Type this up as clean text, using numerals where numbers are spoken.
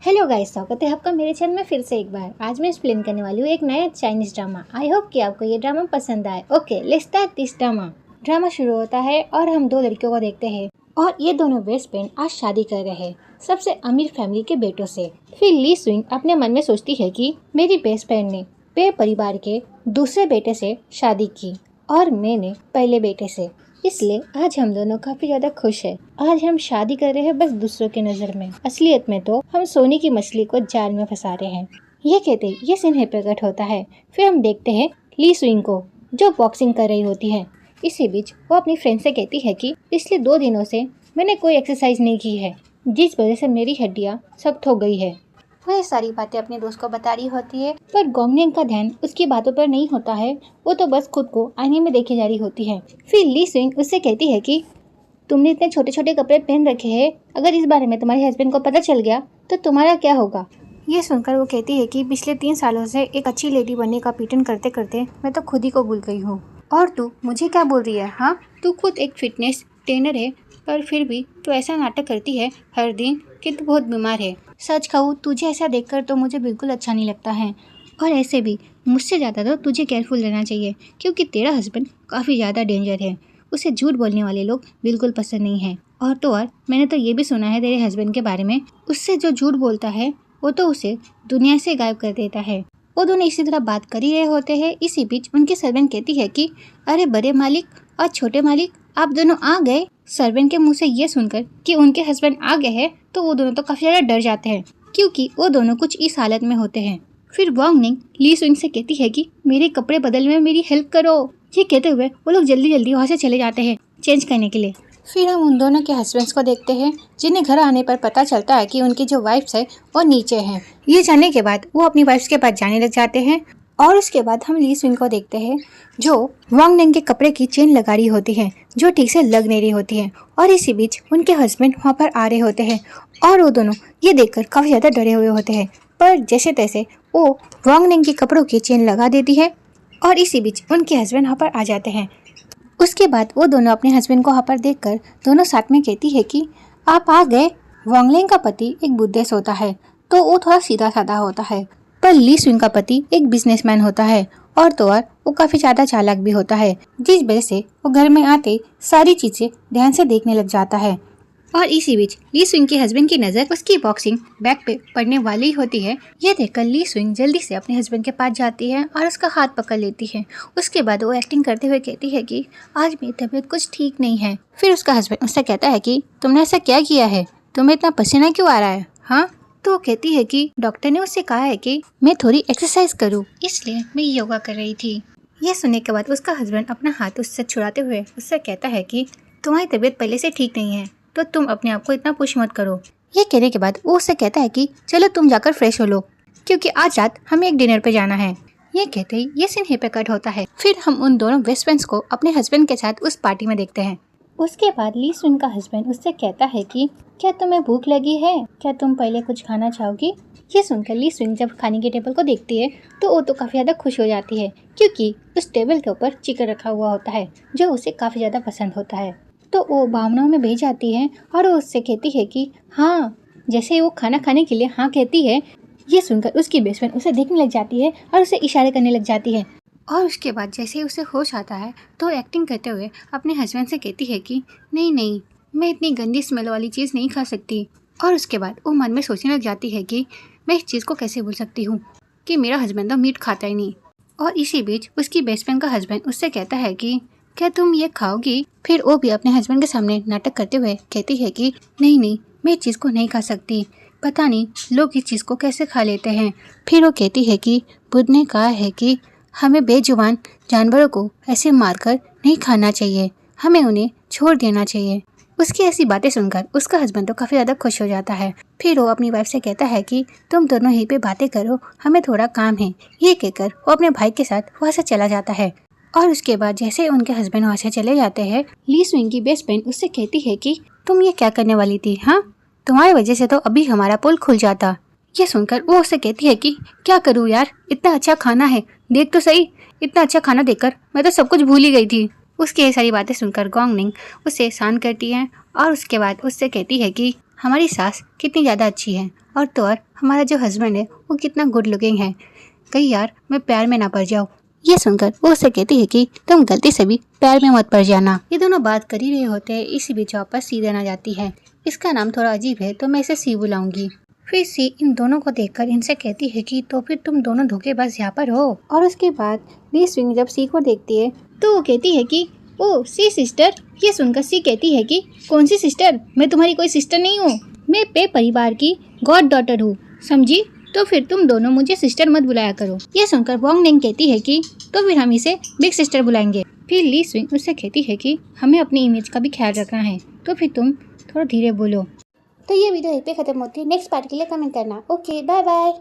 Hello guys, स्वागत है आपका मेरे चैनल में फिर से एक बार। आज मैं एक्सप्लेन करने वाली हूँ एक नया चाइनीज ड्रामा। आई होप कि आपको ये ड्रामा पसंद आए। Okay, let's start this drama. Drama शुरू होता है और हम दो लड़कियों को देखते हैं और ये दोनों बेस्ट फ्रेंड आज शादी कर रहे हैं सबसे अमीर फैमिली के बेटों से। फिर ली सुइंग अपने मन में सोचती है कि मेरी बेस्ट फ्रेंड ने पे परिवार के दूसरे बेटे से शादी की और मैंने पहले बेटे से, इसलिए आज हम दोनों काफी ज्यादा खुश हैं। आज हम शादी कर रहे हैं बस दूसरों के नजर में, असलियत में तो हम सोने की मछली को जाल में फंसा रहे हैं। ये कहते ये सीन प्रकट होता है। फिर हम देखते हैं ली सुइंग को जो बॉक्सिंग कर रही होती है। इसी बीच वो अपनी फ्रेंड से कहती है कि पिछले 2 दिनों से मैंने कोई एक्सरसाइज नहीं की है, जिस वजह से मेरी हड्डियाँ सख्त हो गई है। वह सारी बातें अपने दोस्त को बता रही होती है, पर गोंगनेंग का ध्यान उसकी बातों पर नहीं होता है। वो तो बस खुद को आईने में देखे जा रही होती है। फिर ली सुइंग उससे कहती है कि तुमने इतने छोटे छोटे कपड़े पहन रखे हैं, अगर इस बारे में तुम्हारे हस्बैंड को पता चल गया तो तुम्हारा क्या होगा। ये सुनकर वो कहती है कि पिछले 3 सालों से एक अच्छी लेडी बनने का पीटन करते करते मैं तो खुद ही को भूल गई हूँ। और तू मुझे क्या बोल रही है? हाँ, तू खुद एक फिटनेस ट्रेनर है, पर फिर भी तू ऐसा नाटक करती है हर दिन कि तू बहुत बीमार है। सच कहूँ तुझे ऐसा देखकर तो मुझे बिल्कुल अच्छा नहीं लगता है, और ऐसे भी मुझसे ज़्यादा तो तुझे केयरफुल रहना चाहिए, क्योंकि तेरा हस्बैंड काफ़ी ज़्यादा डेंजर है। उसे झूठ बोलने वाले लोग बिल्कुल पसंद नहीं है। और तो और मैंने तो ये भी सुना है तेरे हस्बैंड के बारे में, उससे जो झूठ बोलता है वो तो उसे दुनिया से गायब कर देता है। वो दोनों इसी तरह बात कर ही रहे होते हैं। इसी बीच उनकी सर्वेंट कहती है कि अरे बड़े मालिक और छोटे मालिक, आप दोनों आ गए। सर्वेंट के मुंह से ये सुनकर कि उनके हस्बैंड आ गए हैं तो वो दोनों तो काफी ज्यादा डर जाते हैं, क्योंकि वो दोनों कुछ इस हालत में होते हैं। फिर गोंगनेंग ली सुइंग से कहती है कि मेरे कपड़े बदलने में मेरी हेल्प करो। ये कहते हुए वो लोग जल्दी जल्दी वहाँ से चले जाते हैं चेंज करने के लिए। फिर हम उन दोनों के हस्बैंड्स को देखते हैं, जिन्हें घर आने पर पता चलता है कि उनकी जो वाइफ्स है वो नीचे हैं। ये जानने के बाद वो अपनी वाइफ्स के पास जाने लग जाते हैं। और उसके बाद हम ली सुइंग को देखते हैं जो गोंगनेंग के कपड़े की चेन लगा रही होती है, जो ठीक से लग नहीं रही होती है। और इसी बीच उनके हस्बैंड वहाँ पर आ रहे होते हैं और वो दोनों ये देखकर काफ़ी ज़्यादा डरे हुए होते हैं। पर जैसे तैसे वो गोंगनेंग के कपड़ों की चेन लगा देती है और इसी बीच उनके हस्बैंड वहाँ पर आ जाते हैं। उसके बाद वो दोनों अपने हस्बैंड को वहाँ पर देखकर दोनों साथ में कहती है कि आप आ गए। गोंगनेंग का पति एक बुद्धिस्ट होता है तो वो थोड़ा सीधा साधा होता है, पर ली सुइंग का पति एक बिजनेसमैन होता है और तो और वो काफी ज्यादा चालाक भी होता है, जिस वजह से वो घर में आते सारी चीजें ध्यान से देखने लग जाता है। और इसी बीच ली सुइंग के हस्बैंड की नजर उसकी बॉक्सिंग बैग पे पड़ने वाली होती है। ये देखकर ली सुइंग जल्दी से अपने हस्बैंड के पास जाती है और उसका हाथ पकड़ लेती है। उसके बाद वो एक्टिंग करते हुए कहती है कि आज मेरी तबीयत कुछ ठीक नहीं है। फिर उसका हस्बैंड उससे कहता है कि तुमने ऐसा क्या किया है, तुम्हें इतना पसीना क्यों आ रहा है? हाँ, तो वो कहती है कि डॉक्टर ने उससे कहा है कि मैं थोड़ी एक्सरसाइज करूं, इसलिए मैं योगा कर रही थी। ये सुनने के बाद उसका हस्बैंड अपना हाथ उससे छुड़ाते हुए उससे कहता है कि तुम्हारी तबीयत पहले से ठीक नहीं है, तो तुम अपने आप को इतना पुश मत करो। ये कहने के बाद वो उससे कहता है कि चलो तुम जाकर फ्रेश हो लो, क्योंकि आज रात हमें एक डिनर पे जाना है। ये कहते ही ये सीन प्रकट होता है। फिर हम उन दोनों बेस्ट फ्रेंड्स को अपने हस्बैंड के साथ उस पार्टी में देखते हैं। उसके बाद ली सुइंग का हस्बैंड उससे कहता है कि क्या तुम्हें भूख लगी है, क्या तुम पहले कुछ खाना चाहोगी? ये सुनकर ली सुइंग जब खाने के टेबल को देखती है तो वो तो काफ़ी ज़्यादा खुश हो जाती है, क्योंकि उस टेबल के ऊपर चिकन रखा हुआ होता है जो उसे काफ़ी ज़्यादा पसंद होता है। तो वो भावनाओं में बह जाती है और वो उससे कहती है कि हाँ। जैसे वो खाना खाने के लिए हाँ कहती है, ये सुनकर उसकी बेस्ट फ्रेंड उसे देखने लग जाती है और उसे इशारे करने लग जाती है। और उसके बाद जैसे उसे होश आता है तो एक्टिंग करते हुए अपने हस्बैंड से कहती है कि नहीं नहीं, मैं इतनी गंदी स्मेल वाली चीज़ नहीं खा सकती। और उसके बाद वो मन में सोचने लग जाती है कि मैं इस चीज़ को कैसे भूल सकती हूँ कि मेरा हस्बैंड तो मीट खाता ही नहीं। और इसी बीच उसकी बेस्ट फ्रेंड का हस्बैंड उससे कहता है कि क्या तुम ये खाओगी? फिर वो भी अपने हस्बैंड के सामने नाटक करते हुए कहती है कि नहीं नहीं, मैं इस चीज़ को नहीं खा सकती, पता नहीं लोग इस चीज़ को कैसे खा लेते हैं। फिर वो कहती है कि बुद्ध ने कहा है कि हमें बेजुबान जानवरों को ऐसे मारकर नहीं खाना चाहिए, हमें उन्हें छोड़ देना चाहिए। उसकी ऐसी बातें सुनकर उसका हस्बैंड तो काफ़ी ज़्यादा खुश हो जाता है। फिर वो अपनी वाइफ से कहता है कि तुम दोनों यहीं पे बातें करो, हमें थोड़ा काम है। ये कहकर वो अपने भाई के साथ वहाँ से चला जाता है। और उसके बाद जैसे उनके हस्बैंड वहाँ से चले जाते हैं, ली सुइंग की बेस्ट फ्रेंड उससे कहती है कि तुम ये क्या करने वाली थी? हाँ, तुम्हारी वजह से तो अभी हमारा पुल खुल जाता। ये सुनकर वो उससे कहती है कि क्या करूँ यार, इतना अच्छा खाना है, देख तो सही, इतना अच्छा खाना देखकर मैं तो सब कुछ भूल ही गई थी। उसकी ये सारी बातें सुनकर गोंगनेंग उसे शांत करती है और उसके बाद उससे कहती है कि हमारी सास कितनी ज़्यादा अच्छी है और तो और हमारा जो हस्बैंड है वो कितना गुड लुकिंग है, कहीं यार मैं प्यार में ना पड़ जाऊँ। ये सुनकर वो उससे कहती है कि तुम गलती से भी प्यार में मत पड़ जाना। ये दोनों बात कर ही रहे होते हैं, इसी बीच वापस सी देना जाती है। इसका नाम थोड़ा अजीब है तो मैं इसे सी बुलाऊंगी। फिर सी इन दोनों को देखकर इनसे कहती है कि तो फिर तुम दोनों धोखेबाज यहाँ पर हो। और उसके बाद ली स्विंग जब सी को देखती है तो वो कहती है कि ओ सी सिस्टर। ये सुनकर सी कहती है कि कौन सी सिस्टर, मैं तुम्हारी कोई सिस्टर नहीं हूँ, मैं पे परिवार की गॉड डॉटर हूँ, समझी? तो फिर तुम दोनों मुझे सिस्टर मत बुलाया करो। ये सुनकर वोंग नेंग कहती है कि तो फिर हम इसे बिग सिस्टर बुलाएंगे। फिर ली स्विंग उससे कहती है कि हमें अपनी इमेज का भी ख्याल रखना है, तो फिर तुम थोड़ा धीरे बोलो। तो ये वीडियो यहीं पे खत्म होती है। नेक्स्ट पार्ट के लिए कमेंट करना। Okay bye bye.